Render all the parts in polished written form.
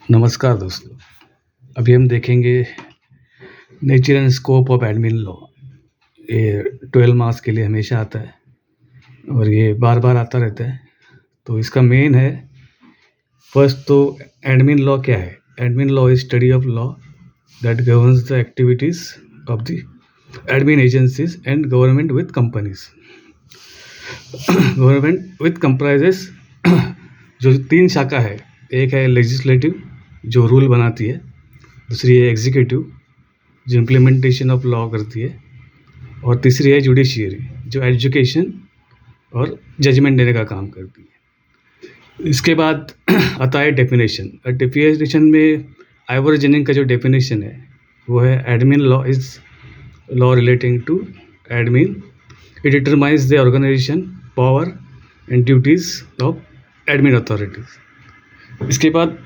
नमस्कार दोस्तों। अभी हम देखेंगे nature and scope of admin law. ये 12 मार्क्स के लिए हमेशा आता है और ये बार बार आता रहता है। तो इसका मेन है, फर्स्ट तो एडमिन लॉ क्या है। Admin law is study of law that governs the activities of the admin agencies and government with companies. Government with comprises जो 3 शाखा है, एक है लेजिस्लेटिव जो रूल बनाती है, दूसरी है एग्जीक्यूटिव जो इम्प्लीमेंटेशन ऑफ लॉ करती है, और तीसरी है जुडिशियरी जो एजुकेशन और जजमेंट देने का काम करती है। इसके बाद आता है डेफिनेशन। डेफिनेशन में आइवर जेनिंग का जो डेफिनेशन है वो है admin law is law relating to admin. It determines the organisation, power and duties of admin authorities. इसके बाद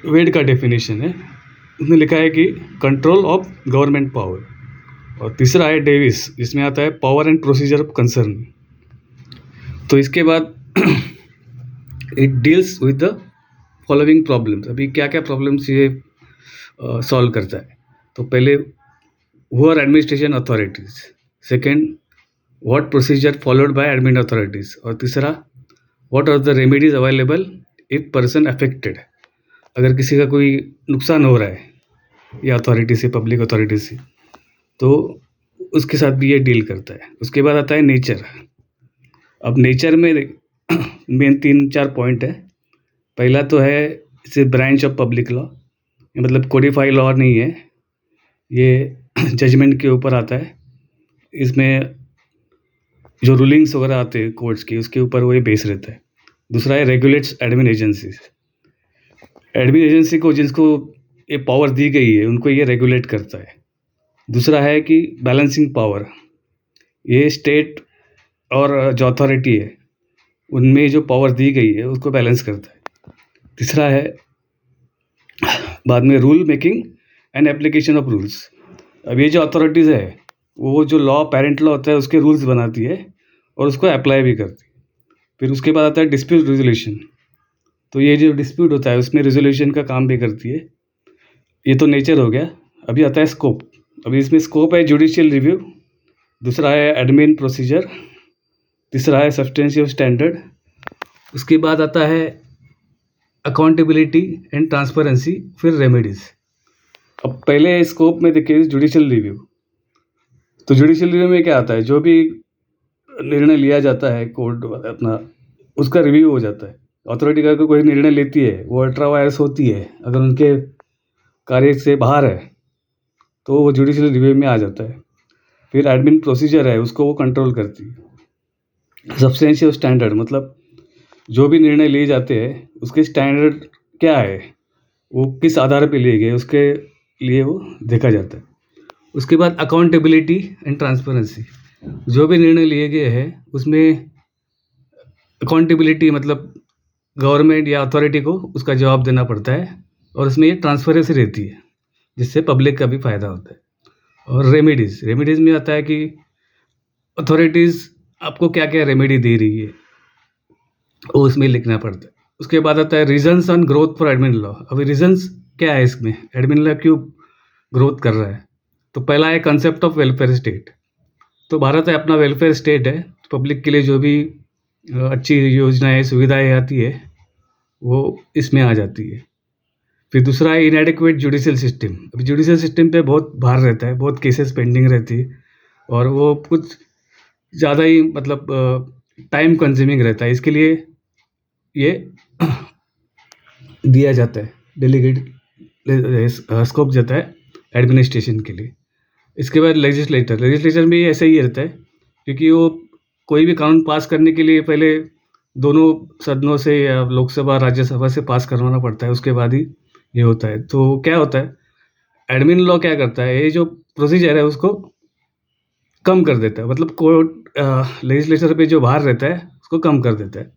वेड का डेफिनेशन है, उसने लिखा है कि कंट्रोल ऑफ गवर्नमेंट पावर, और तीसरा है डेविस जिसमें आता है power and procedure of concern. तो इसके बाद it deals with the following problems. अभी क्या क्या प्रॉब्लम्स ये सॉल्व करता है। तो पहले who are administration authorities, second what procedure followed by admin authorities, और तीसरा what are the remedies available if person affected. अगर किसी का कोई नुकसान हो रहा है या अथॉरिटी से, पब्लिक अथॉरिटी से, तो उसके साथ भी ये डील करता है। उसके बाद आता है नेचर। अब नेचर में मेन 3-4 पॉइंट है। पहला तो है इसे ब्रांच ऑफ पब्लिक लॉ, मतलब कोडिफाई लॉ नहीं है ये, जजमेंट के ऊपर आता है। इसमें जो रूलिंग्स वगैरह आते हैं कोर्ट्स की, उसके ऊपर वो ये बेस रहता है। दूसरा है regulates admin agencies. Admin agency को जिसको ये पावर दी गई है उनको ये रेगुलेट करता है। दूसरा है कि बैलेंसिंग पावर, ये स्टेट और जो अथॉरिटी है उनमें जो पावर दी गई है उसको बैलेंस करता है। तीसरा है बाद में rule making and application of rules. अब ये जो अथॉरिटीज़ है वो जो लॉ, पेरेंट लॉ होता है, उसके रूल्स बनाती है और उसको अप्लाई भी करती है। फिर उसके बाद आता है डिस्प्यूट रेजोल्यूशन। तो ये जो डिस्प्यूट होता है उसमें रेजोल्यूशन का काम भी करती है। ये तो नेचर हो गया। अभी आता है स्कोप। अभी इसमें स्कोप है जुडिशियल रिव्यू, दूसरा है एडमिन प्रोसीजर, तीसरा है सब्सटेंसी ऑफ स्टैंडर्ड। उसके बाद आता है अकाउंटेबिलिटी एंड ट्रांसपेरेंसी, फिर रेमेडीज। अब पहले स्कोप में देखिए जुडिशियल रिव्यू। तो जुडिशियल रिव्यू में क्या आता है, जो भी निर्णय लिया जाता है कोर्ट अपना, उसका रिव्यू हो जाता है। अथॉरिटी का कोई निर्णय लेती है वो अल्ट्रा वायरस होती है, अगर उनके कार्य से बाहर है तो वो जुडिशियल रिव्यू में आ जाता है। फिर एडमिन प्रोसीजर है, उसको वो कंट्रोल करती है। सब्सटेंसी ऑफ स्टैंडर्ड, मतलब जो भी निर्णय लिए जाते हैं उसके स्टैंडर्ड क्या है, वो किस आधार पे लिए गए, उसके लिए वो देखा जाता है। उसके बाद अकाउंटेबिलिटी एंड ट्रांसपेरेंसी, जो भी निर्णय लिए गए हैं उसमें अकाउंटेबिलिटी, मतलब गवर्नमेंट या अथॉरिटी को उसका जवाब देना पड़ता है, और उसमें ये ट्रांसपेरेंसी रहती है जिससे पब्लिक का भी फ़ायदा होता है। और रेमेडीज़ में आता है कि अथॉरिटीज़ आपको क्या क्या रेमेडी दे रही है वो उसमें लिखना पड़ता है। उसके बाद आता है reasons on growth for admin law. अभी रीजंस क्या है इसमें, एडमिन लॉ क्यों ग्रोथ कर रहा है। तो पहला है कंसेप्ट ऑफ वेलफेयर स्टेट। तो भारत है अपना वेलफेयर स्टेट है, पब्लिक के लिए जो भी अच्छी योजनाएं, सुविधाएं आती है वो इसमें आ जाती है। फिर दूसरा है इनएडिक्वेट जुडिशियल सिस्टम। अभी जुडिशियल सिस्टम पे बहुत भार रहता है, बहुत केसेस पेंडिंग रहती है और वो कुछ ज़्यादा ही मतलब टाइम कंज्यूमिंग रहता है। इसके लिए ये दिया जाता है, डेलीगेट स्कोप जाता है एडमिनिस्ट्रेशन के लिए। इसके बाद लेजिस्लेचर भी ऐसे ही रहता है, क्योंकि वो कोई भी कानून पास करने के लिए पहले दोनों सदनों से या लोकसभा राज्यसभा से पास करवाना पड़ता है, उसके बाद ही ये होता है। तो क्या होता है, एडमिन लॉ क्या करता है, ये जो प्रोसीजर है उसको कम कर देता है, मतलब कोर्ट लेजिस्लेचर पे जो भार रहता है उसको कम कर देता है।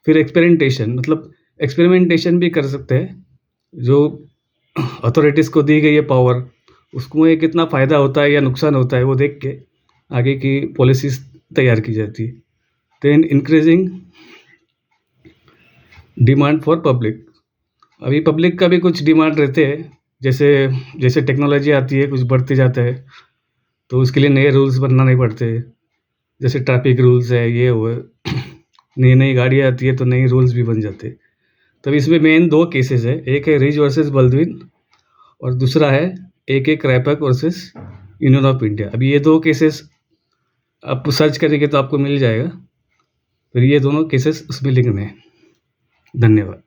फिर एक्सपेरिमेंटेशन, मतलब एक्सपेरिमेंटेशन भी कर सकते हैं। जो अथॉरिटीज़ को दी गई है पावर, उसको ये कितना फ़ायदा होता है या नुकसान होता है वो देख के आगे की पॉलिसीज़ तैयार की जाती है। Then increasing demand for public. अभी पब्लिक का भी कुछ डिमांड रहते हैं, जैसे जैसे टेक्नोलॉजी आती है, कुछ बढ़ते जाता है, तो उसके लिए नए रूल्स बनाने पड़ते हैं। जैसे ट्रैफिक रूल्स है, ये वो नई नई गाड़ियाँ आती है तो नए रूल्स भी बन जाते हैं। तब इसमें मेन 2 केसेस है, एक है रिज वर्सेस बल्डविन और दूसरा है AK Kraipak versus union of India. अभी ये 2 केसेस आप सर्च करेंगे तो आपको मिल जाएगा। फिर ये दोनों केसेस उसमें लिंक में हैं। धन्यवाद।